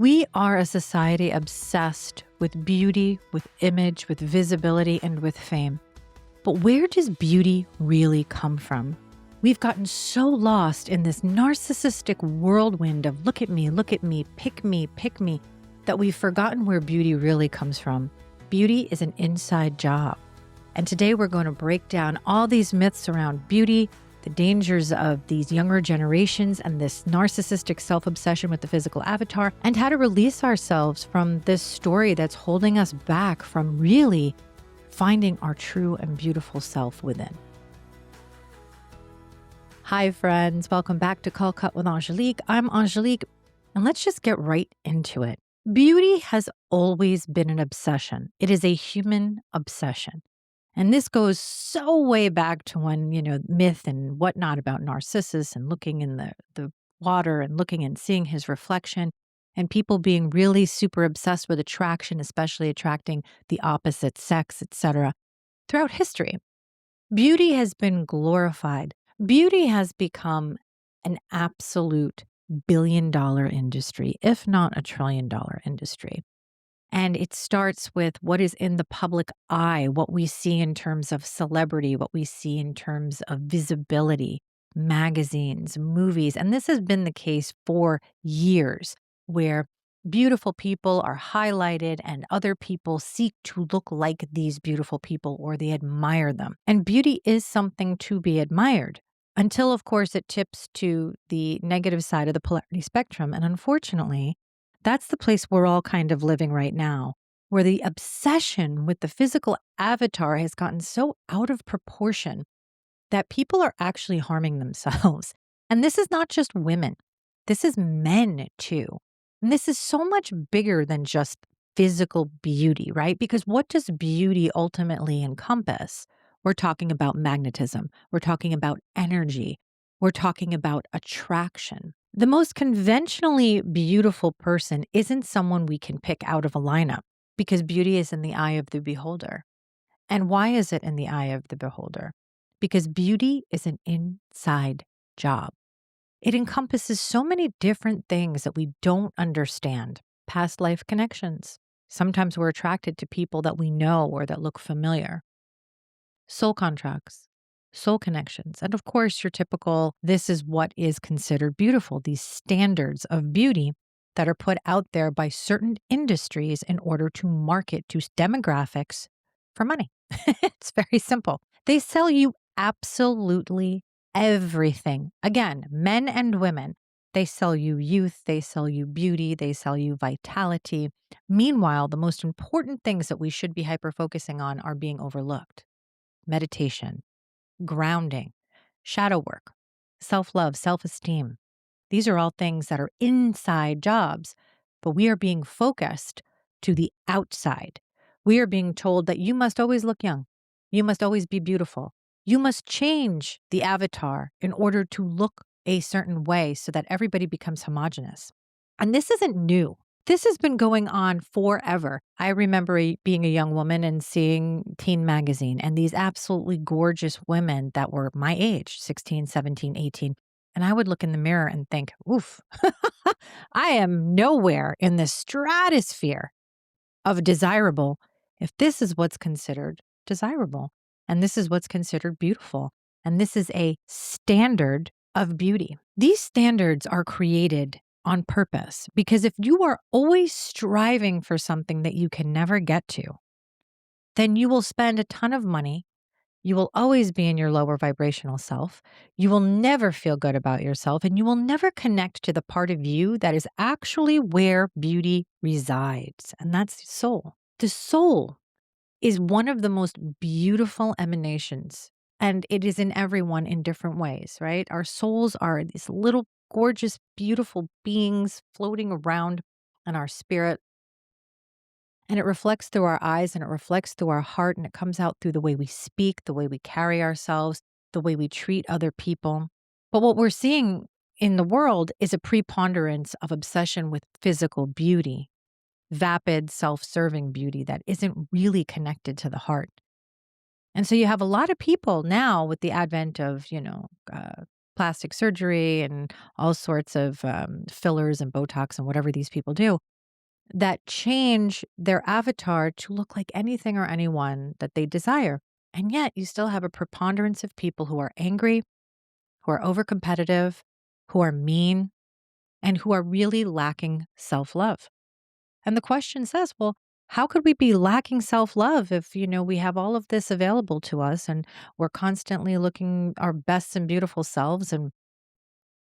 We are a society obsessed with beauty, with image, with visibility, and with fame. But where does beauty really come from? We've gotten so lost in this narcissistic whirlwind of look at me, pick me, that we've forgotten where beauty really comes from. Beauty is an inside job. And today we're going to break down all these myths around beauty, the dangers of these younger generations and this narcissistic self-obsession with the physical avatar, and how to release ourselves from this story that's holding us back from really finding our true and beautiful self within. Hi friends, welcome back to Call Cut with Angelique. I'm Angelique, and let's just get right into it. Beauty has always been an obsession. It is a human obsession. And this goes so way back to when, myth and whatnot about Narcissus and looking in the water and looking and seeing his reflection and people being really super obsessed with attraction, especially attracting the opposite sex, etc. Throughout history, beauty has been glorified. Beauty has become an absolute billion-dollar industry, if not a trillion-dollar industry. And it starts with what is in the public eye, what we see in terms of celebrity, what we see in terms of visibility, magazines, movies. And this has been the case for years, where beautiful people are highlighted and other people seek to look like these beautiful people or they admire them. And beauty is something to be admired until, of course, it tips to the negative side of the polarity spectrum. And unfortunately, that's the place we're all kind of living right now, where the obsession with the physical avatar has gotten so out of proportion that people are actually harming themselves. And this is not just women, this is men too. And this is so much bigger than just physical beauty, right? Because what does beauty ultimately encompass? We're talking about magnetism, we're talking about energy, we're talking about attraction. The most conventionally beautiful person isn't someone we can pick out of a lineup because beauty is in the eye of the beholder. And why is it in the eye of the beholder? Because beauty is an inside job. It encompasses so many different things that we don't understand. Past life connections. Sometimes we're attracted to people that we know or that look familiar. Soul contracts, soul connections, and of course, your typical, this is what is considered beautiful, these standards of beauty that are put out there by certain industries in order to market to demographics for money. It's very simple. They sell you absolutely everything. Again, men and women. They sell you youth, they sell you beauty, they sell you vitality. Meanwhile, the most important things that we should be hyper focusing on are being overlooked. Meditation, grounding, shadow work, self-love, self-esteem. These are all things that are inside jobs, but we are being focused to the outside. We are being told that you must always look young. You must always be beautiful. You must change the avatar in order to look a certain way so that everybody becomes homogenous. And this isn't new. This has been going on forever. I remember being a young woman and seeing Teen Magazine and these absolutely gorgeous women that were my age, 16, 17, 18. And I would look in the mirror and think, oof, I am nowhere in the stratosphere of desirable if this is what's considered desirable. And this is what's considered beautiful. And this is a standard of beauty. These standards are created on purpose, because if you are always striving for something that you can never get to, then you will spend a ton of money. You will always be in your lower vibrational self. You will never feel good about yourself, and you will never connect to the part of you that is actually where beauty resides, and that's the soul. The soul is one of the most beautiful emanations, and it is in everyone in different ways, right? Our souls are these little gorgeous, beautiful beings floating around in our spirit. And it reflects through our eyes and it reflects through our heart, and it comes out through the way we speak, the way we carry ourselves, the way we treat other people. But what we're seeing in the world is a preponderance of obsession with physical beauty, vapid, self-serving beauty that isn't really connected to the heart. And so you have a lot of people now with the advent of, plastic surgery and all sorts of fillers and Botox and whatever these people do that change their avatar to look like anything or anyone that they desire. And yet you still have a preponderance of people who are angry, who are over competitive, who are mean, and who are really lacking self love. And the question says, well, how could we be lacking self love if, we have all of this available to us and we're constantly looking our best and beautiful selves and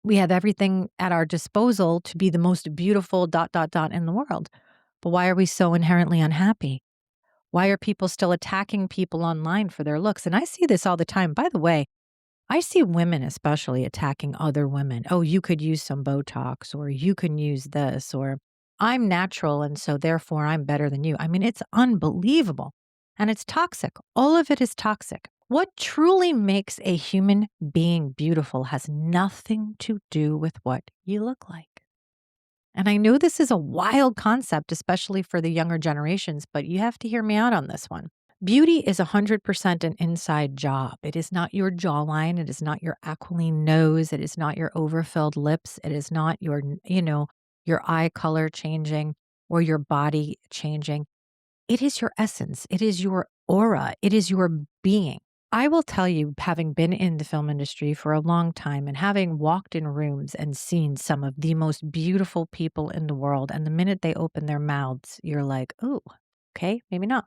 we have everything at our disposal to be the most beautiful dot, dot, dot in the world? But why are we so inherently unhappy? Why are people still attacking people online for their looks? And I see this all the time. By the way, I see women especially attacking other women. Oh, you could use some Botox, or you can use this, or I'm natural and so therefore I'm better than you. I mean, it's unbelievable and it's toxic. All of it is toxic. What truly makes a human being beautiful has nothing to do with what you look like. And I know this is a wild concept, especially for the younger generations, but you have to hear me out on this one. Beauty is 100% an inside job. It is not your jawline. It is not your aquiline nose. It is not your overfilled lips. It is not your eye color changing or your body changing. It is your essence. It is your aura. It is your being. I will tell you, having been in the film industry for a long time and having walked in rooms and seen some of the most beautiful people in the world, and the minute they open their mouths, you're like, oh, okay, maybe not.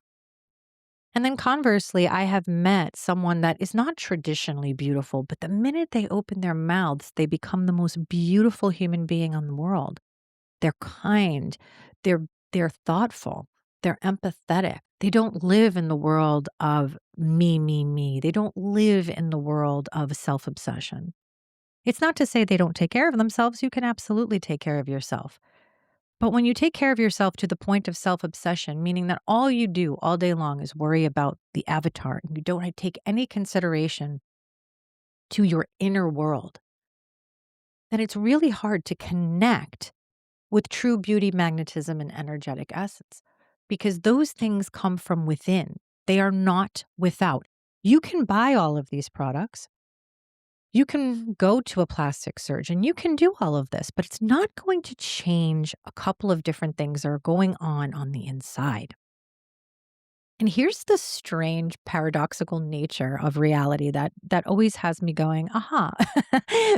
And then conversely, I have met someone that is not traditionally beautiful, but the minute they open their mouths, they become the most beautiful human being on the world. They're kind, they're thoughtful, they're empathetic. They don't live in the world of me, me, me. They don't live in the world of self-obsession. It's not to say they don't take care of themselves. You can absolutely take care of yourself. But when you take care of yourself to the point of self-obsession, meaning that all you do all day long is worry about the avatar and you don't take any consideration to your inner world, then it's really hard to connect with true beauty, magnetism, and energetic essence because those things come from within. They are not without. You can buy all of these products. You can go to a plastic surgeon. You can do all of this, but it's not going to change a couple of different things that are going on the inside. And here's the strange paradoxical nature of reality that always has me going, aha,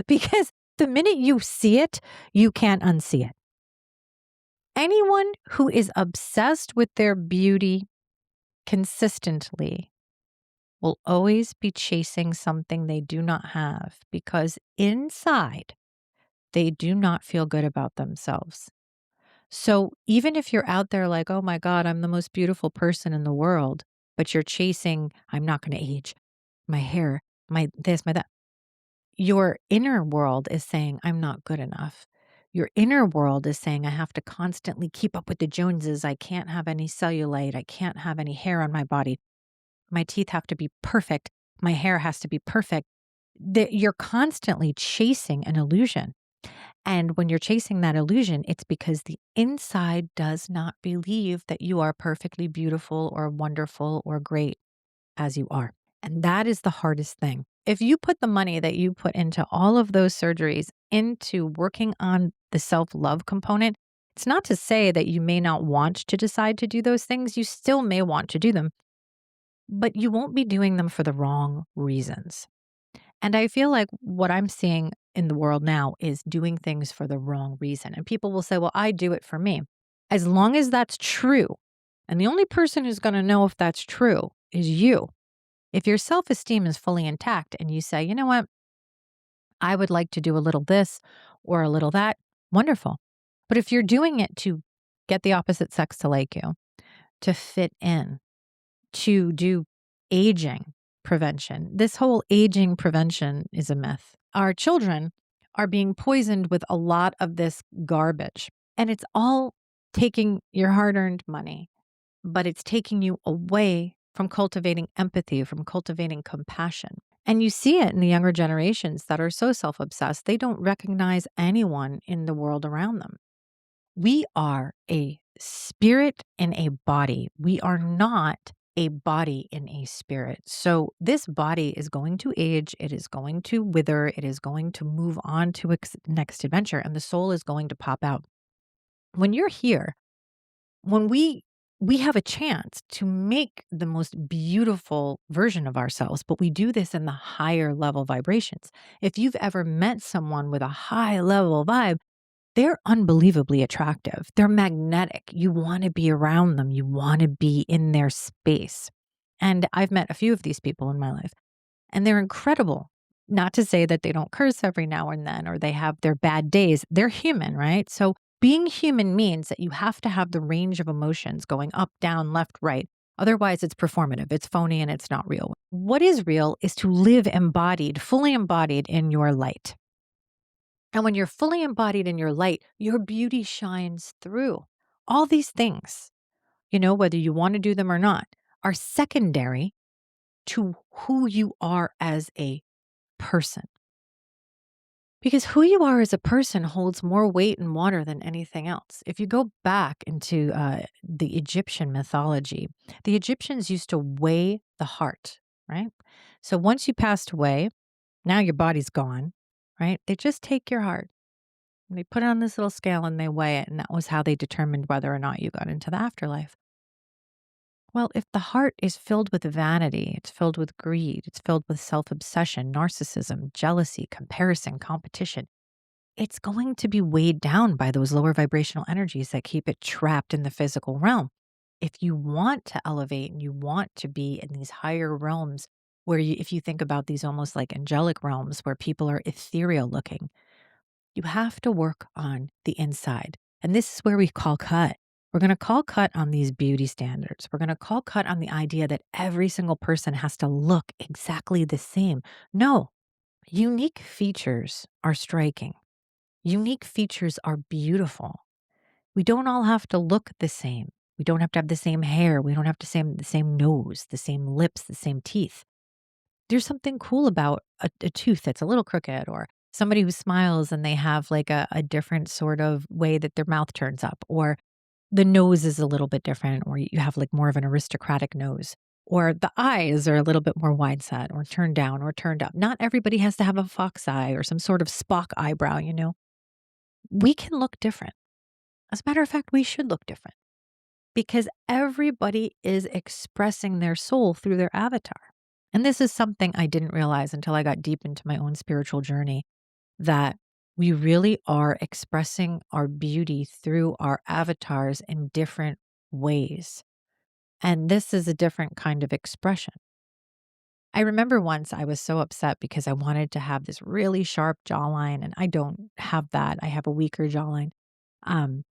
because the minute you see it, you can't unsee it. Anyone who is obsessed with their beauty consistently will always be chasing something they do not have because inside they do not feel good about themselves. So even if you're out there like, oh my God, I'm the most beautiful person in the world, but you're chasing, I'm not going to age, my hair, my this, my that. Your inner world is saying, I'm not good enough. Your inner world is saying, I have to constantly keep up with the Joneses. I can't have any cellulite. I can't have any hair on my body. My teeth have to be perfect. My hair has to be perfect. You're constantly chasing an illusion. And when you're chasing that illusion, it's because the inside does not believe that you are perfectly beautiful or wonderful or great as you are. And that is the hardest thing. If you put the money that you put into all of those surgeries into working on the self-love component, it's not to say that you may not want to decide to do those things. You still may want to do them, but you won't be doing them for the wrong reasons. And I feel like what I'm seeing in the world now is doing things for the wrong reason. And people will say, well, I do it for me. As long as that's true, and the only person who's going to know if that's true is you. If your self-esteem is fully intact and you say, you know what, I would like to do a little this or a little that, wonderful. But if you're doing it to get the opposite sex to like you, to fit in, to do aging prevention, this whole aging prevention is a myth. Our children are being poisoned with a lot of this garbage, and it's all taking your hard-earned money, but it's taking you away from cultivating empathy, from cultivating compassion. And you see it in the younger generations that are so self-obsessed, they don't recognize anyone in the world around them. We are a spirit in a body. We are not a body in a spirit. So this body is going to age, it is going to wither, it is going to move on to its next adventure, and the soul is going to pop out. When you're here, when we have a chance to make the most beautiful version of ourselves, but we do this in the higher level vibrations. If you've ever met someone with a high level vibe, they're unbelievably attractive. They're magnetic. You want to be around them. You want to be in their space. And I've met a few of these people in my life, and they're incredible. Not to say that they don't curse every now and then or they have their bad days. They're human, right? So being human means that you have to have the range of emotions going up, down, left, right. Otherwise, it's performative, it's phony, and it's not real. What is real is to live embodied, fully embodied in your light. And when you're fully embodied in your light, your beauty shines through. All these things, whether you want to do them or not, are secondary to who you are as a person. Because who you are as a person holds more weight and water than anything else. If you go back into the Egyptian mythology, the Egyptians used to weigh the heart, right? So once you passed away, now your body's gone, right? They just take your heart and they put it on this little scale and they weigh it. And that was how they determined whether or not you got into the afterlife. Well, if the heart is filled with vanity, it's filled with greed, it's filled with self obsession, narcissism, jealousy, comparison, competition, it's going to be weighed down by those lower vibrational energies that keep it trapped in the physical realm. If you want to elevate and you want to be in these higher realms, where if you think about these almost like angelic realms where people are ethereal looking, you have to work on the inside. And this is where we call cut. We're going to call cut on these beauty standards. We're going to call cut on the idea that every single person has to look exactly the same. No, unique features are striking. Unique features are beautiful. We don't all have to look the same. We don't have to have the same hair. We don't have to have the same nose, the same lips, the same teeth. There's something cool about a tooth that's a little crooked, or somebody who smiles and they have like a different sort of way that their mouth turns up, or the nose is a little bit different, or you have like more of an aristocratic nose, or the eyes are a little bit more wide set or turned down or turned up. Not everybody has to have a fox eye or some sort of Spock eyebrow. We can look different. As a matter of fact, we should look different because everybody is expressing their soul through their avatar. And this is something I didn't realize until I got deep into my own spiritual journey, that we really are expressing our beauty through our avatars in different ways. And this is a different kind of expression. I remember once I was so upset because I wanted to have this really sharp jawline, and I don't have that. I have a weaker jawline. Um,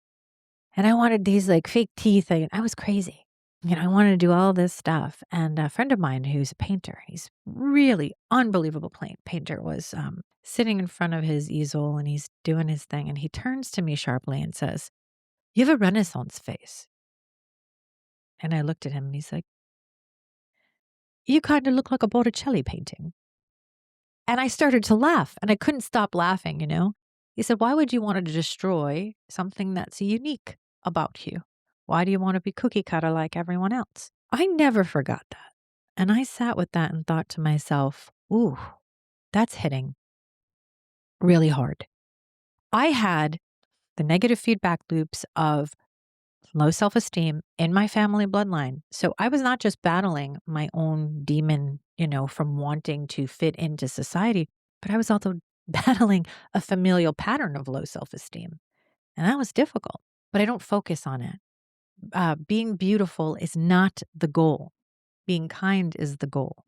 and I wanted these like fake teeth. I was crazy. I wanted to do all this stuff. And a friend of mine who's a painter, he's really unbelievable painter, was sitting in front of his easel and he's doing his thing. And he turns to me sharply and says, "You have a Renaissance face." And I looked at him and he's like, "You kind of look like a Botticelli painting." And I started to laugh and I couldn't stop laughing. He said, "Why would you want to destroy something that's unique about you? Why do you want to be cookie cutter like everyone else?" I never forgot that. And I sat with that and thought to myself, ooh, that's hitting really hard. I had the negative feedback loops of low self-esteem in my family bloodline. So I was not just battling my own demon, from wanting to fit into society, but I was also battling a familial pattern of low self-esteem. And that was difficult, but I don't focus on it. Being beautiful is not the goal. Being kind is the goal.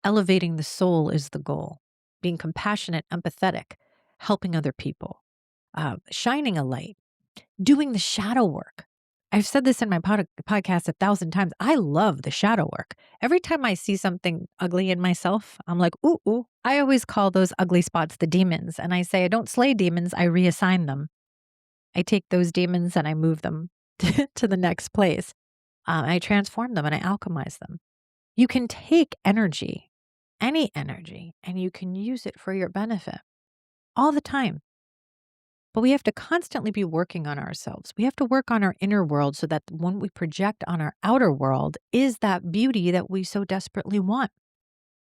Elevating the soul is the goal. Being compassionate, empathetic, helping other people, shining a light, doing the shadow work. I've said this in my podcast 1,000 times. I love the shadow work. Every time I see something ugly in myself, I'm like, ooh, ooh. I always call those ugly spots the demons. And I say, I don't slay demons, I reassign them. I take those demons and I move them to the next place. I transform them and I alchemize them. You can take energy, any energy, and you can use it for your benefit all the time. But we have to constantly be working on ourselves. We have to work on our inner world so that when we project on our outer world is that beauty that we so desperately want.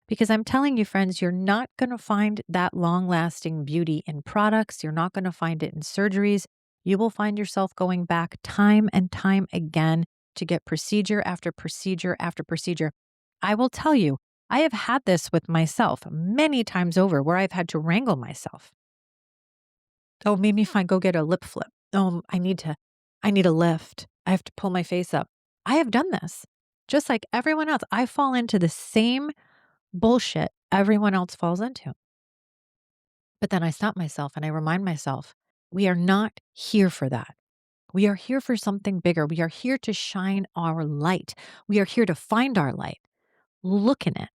Because I'm telling you, friends, you're not going to find that long lasting beauty in products. You're not going to find it in surgeries. You will find yourself going back time and time again to get procedure after procedure after procedure. I will tell you, I have had this with myself many times over where I've had to wrangle myself. Oh, made me fine, go get a lip flip. Oh, I need a lift. I have to pull my face up. I have done this. Just like everyone else, I fall into the same bullshit everyone else falls into. But then I stop myself and I remind myself, we are not here for that. We are here for something bigger. We are here to shine our light. We are here to find our light. Look in it,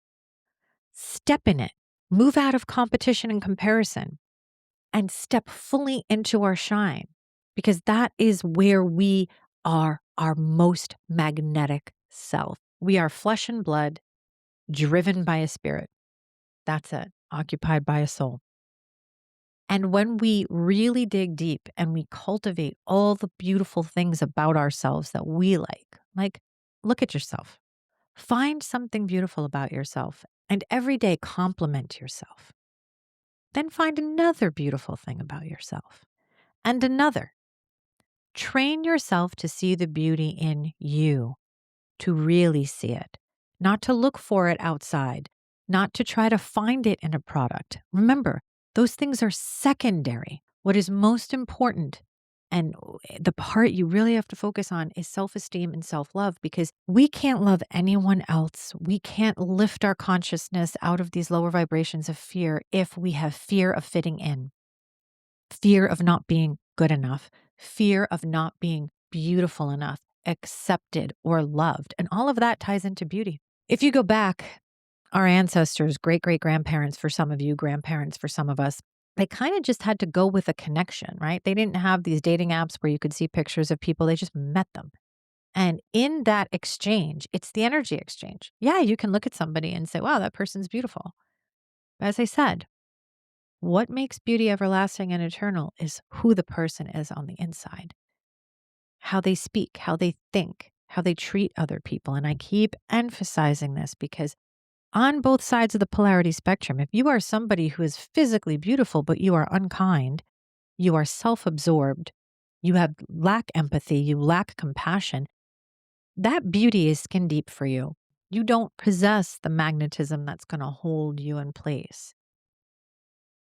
step in it, move out of competition and comparison, and step fully into our shine, because that is where we are our most magnetic self. We are flesh and blood, driven by a spirit. That's it, occupied by a soul. And when we really dig deep and we cultivate all the beautiful things about ourselves that we like, look at yourself, find something beautiful about yourself, and every day compliment yourself. Then find another beautiful thing about yourself and another. Train yourself to see the beauty in you, to really see it, not to look for it outside, not to try to find it in a product. Remember, those things are secondary. What is most important and the part you really have to focus on is self-esteem and self-love, because we can't love anyone else. We can't lift our consciousness out of these lower vibrations of fear if we have fear of fitting in, fear of not being good enough, fear of not being beautiful enough, accepted, or loved. And all of that ties into beauty. If you go back, our ancestors, great-great-grandparents for some of you, grandparents for some of us, they kind of just had to go with a connection, right? They didn't have these dating apps where you could see pictures of people. They just met them. And in that exchange, it's the energy exchange. Yeah, you can look at somebody and say, wow, that person's beautiful. But as I said, what makes beauty everlasting and eternal is who the person is on the inside, how they speak, how they think, how they treat other people. And I keep emphasizing this because on both sides of the polarity spectrum, if you are somebody who is physically beautiful, but you are unkind, you are self-absorbed, you lack empathy, you lack compassion, that beauty is skin deep for you. You don't possess the magnetism that's going to hold you in place.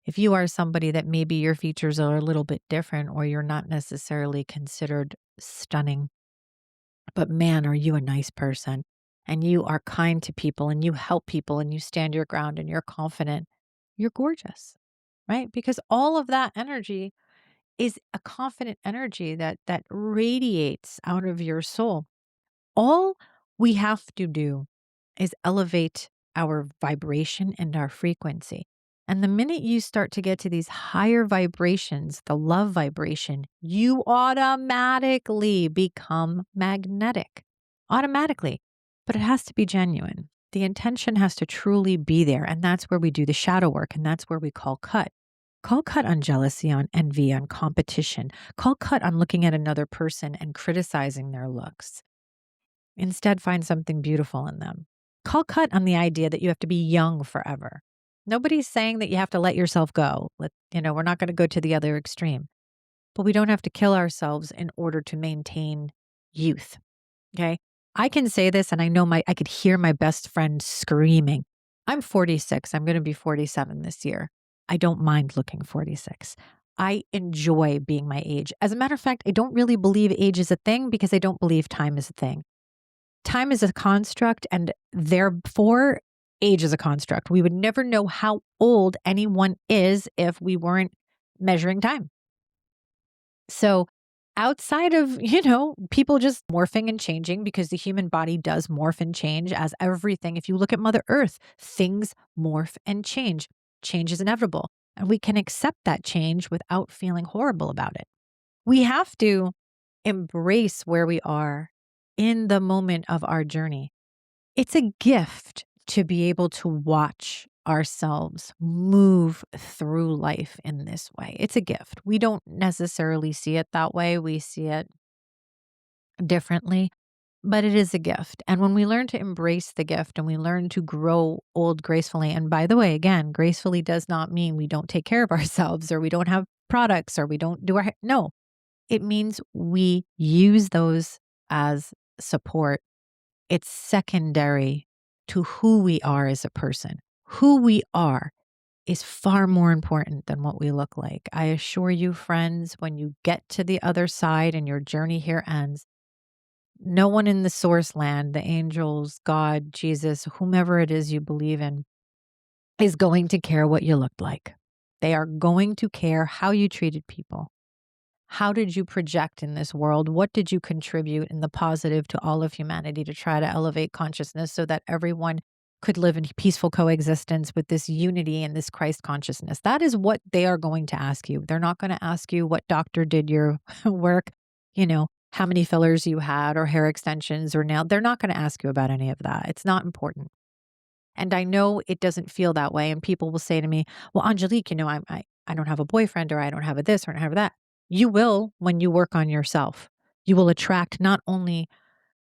If you are somebody that maybe your features are a little bit different or you're not necessarily considered stunning, but man, are you a nice person and you are kind to people and you help people and you stand your ground and you're confident, you're gorgeous, right? Because all of that energy is a confident energy that radiates out of your soul. All we have to do is elevate our vibration and our frequency. And the minute you start to get to these higher vibrations, the love vibration, you automatically become magnetic. Automatically. But it has to be genuine. The intention has to truly be there. And that's where we do the shadow work. And that's where we call cut. Call cut on jealousy, on envy, on competition. Call cut on looking at another person and criticizing their looks. Instead, find something beautiful in them. Call cut on the idea that you have to be young forever. Nobody's saying that you have to let yourself go. We're not going to go to the other extreme, but we don't have to kill ourselves in order to maintain youth. Okay. I can say this and I know I could hear my best friend screaming. I'm 46. I'm going to be 47 this year. I don't mind looking 46. I enjoy being my age. As a matter of fact, I don't really believe age is a thing because I don't believe time is a thing. Time is a construct and therefore age is a construct. We would never know how old anyone is if we weren't measuring time. So outside of, people just morphing and changing, because the human body does morph and change as everything. If you look at Mother Earth, things morph and change. Change is inevitable. And we can accept that change without feeling horrible about it. We have to embrace where we are in the moment of our journey. It's a gift to be able to watch ourselves move through life in this way. It's a gift. We don't necessarily see it that way. We see it differently, but it is a gift. And when we learn to embrace the gift and we learn to grow old gracefully, and by the way, again, gracefully does not mean we don't take care of ourselves or we don't have products or we don't do our, no, it means we use those as support. It's secondary to who we are as a person. Who we are is far more important than what we look like. I assure you, friends, when you get to the other side and your journey here ends, no one in the source land, the angels, God, Jesus, whomever it is you believe in, is going to care what you looked like. They are going to care how you treated people. How did you project in this world? What did you contribute in the positive to all of humanity to try to elevate consciousness so that everyone could live in peaceful coexistence with this unity and this Christ consciousness? That is what they are going to ask you. They're not going to ask you what doctor did your work, how many fillers you had or hair extensions or nail. They're not going to ask you about any of that. It's not important. And I know it doesn't feel that way. And people will say to me, well, Angelique, I don't have a boyfriend or I don't have a this or I don't have that. You will when you work on yourself. You will attract not only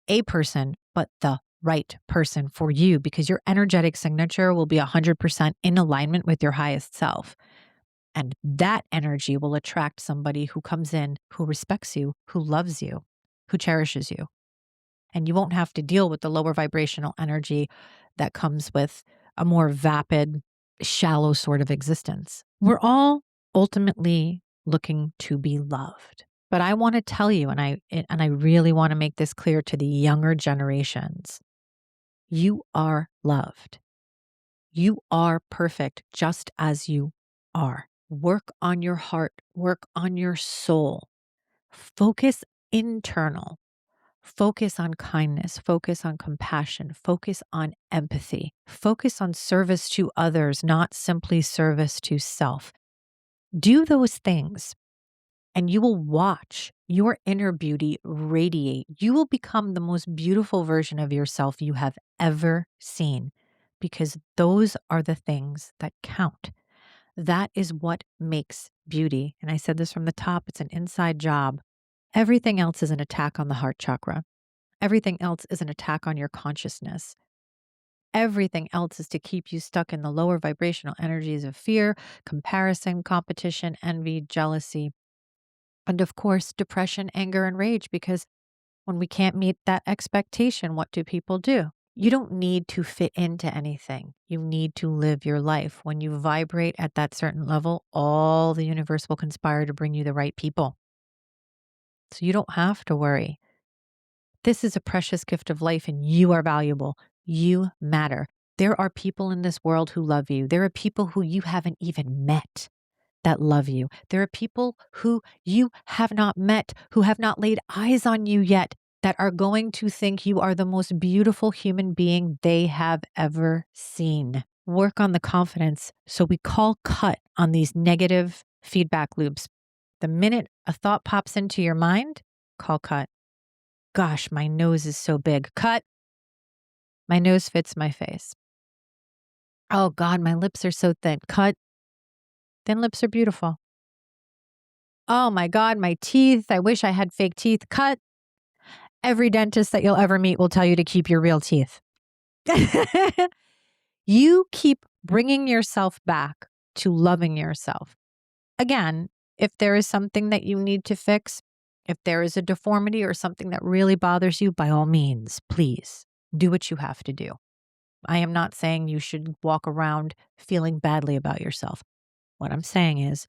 a person, but the right person for you because your energetic signature will be 100% in alignment with your highest self. And that energy will attract somebody who comes in, who respects you, who loves you, who cherishes you. And you won't have to deal with the lower vibrational energy that comes with a more vapid, shallow sort of existence. We're all ultimately looking to be loved. But I want to tell you, and I really want to make this clear to the younger generations, you are loved. You are perfect just as you are. Work on your heart, work on your soul. Focus internal. Focus on kindness, focus on compassion, focus on empathy, focus on service to others, not simply service to self. Do those things and you will watch your inner beauty radiate. You will become the most beautiful version of yourself you have ever seen because those are the things that count. That is what makes beauty. And I said this from the top, it's an inside job. Everything else is an attack on the heart chakra. Everything else is an attack on your consciousness. Everything else is to keep you stuck in the lower vibrational energies of fear, comparison, competition, envy, jealousy, and of course, depression, anger, and rage, because when we can't meet that expectation, what do people do? You don't need to fit into anything. You need to live your life. When you vibrate at that certain level, all the universe will conspire to bring you the right people. So you don't have to worry. This is a precious gift of life and you are valuable. You matter. There are people in this world who love you. There are people who you haven't even met that love you. There are people who you have not met, who have not laid eyes on you yet, that are going to think you are the most beautiful human being they have ever seen. Work on the confidence. So we call cut on these negative feedback loops. The minute a thought pops into your mind, call cut. Gosh, my nose is so big. Cut. My nose fits my face. Oh God, my lips are so thin. Cut. Thin lips are beautiful. Oh my God, my teeth. I wish I had fake teeth. Cut. Every dentist that you'll ever meet will tell you to keep your real teeth. You keep bringing yourself back to loving yourself. Again, if there is something that you need to fix, if there is a deformity or something that really bothers you, by all means, please do what you have to do. I am not saying you should walk around feeling badly about yourself. What I'm saying is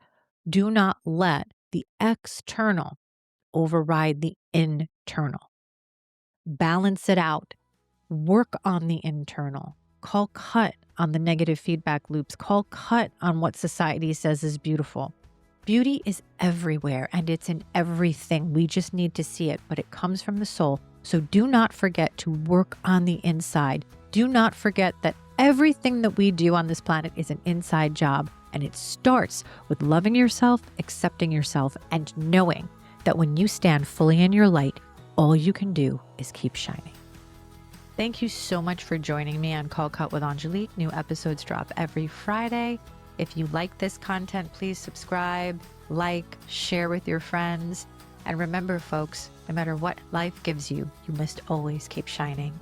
do not let the external override the internal. Balance it out. Work on the internal. Call cut on the negative feedback loops. Call cut on what society says is beautiful. Beauty is everywhere and it's in everything. We just need to see it, but it comes from the soul. So do not forget to work on the inside. Do not forget that everything that we do on this planet is an inside job. And it starts with loving yourself, accepting yourself, and knowing that when you stand fully in your light, all you can do is keep shining. Thank you so much for joining me on Call Cut with Angelique. New episodes drop every Friday. If you like this content, please subscribe, like, share with your friends. And remember, folks, no matter what life gives you, you must always keep shining.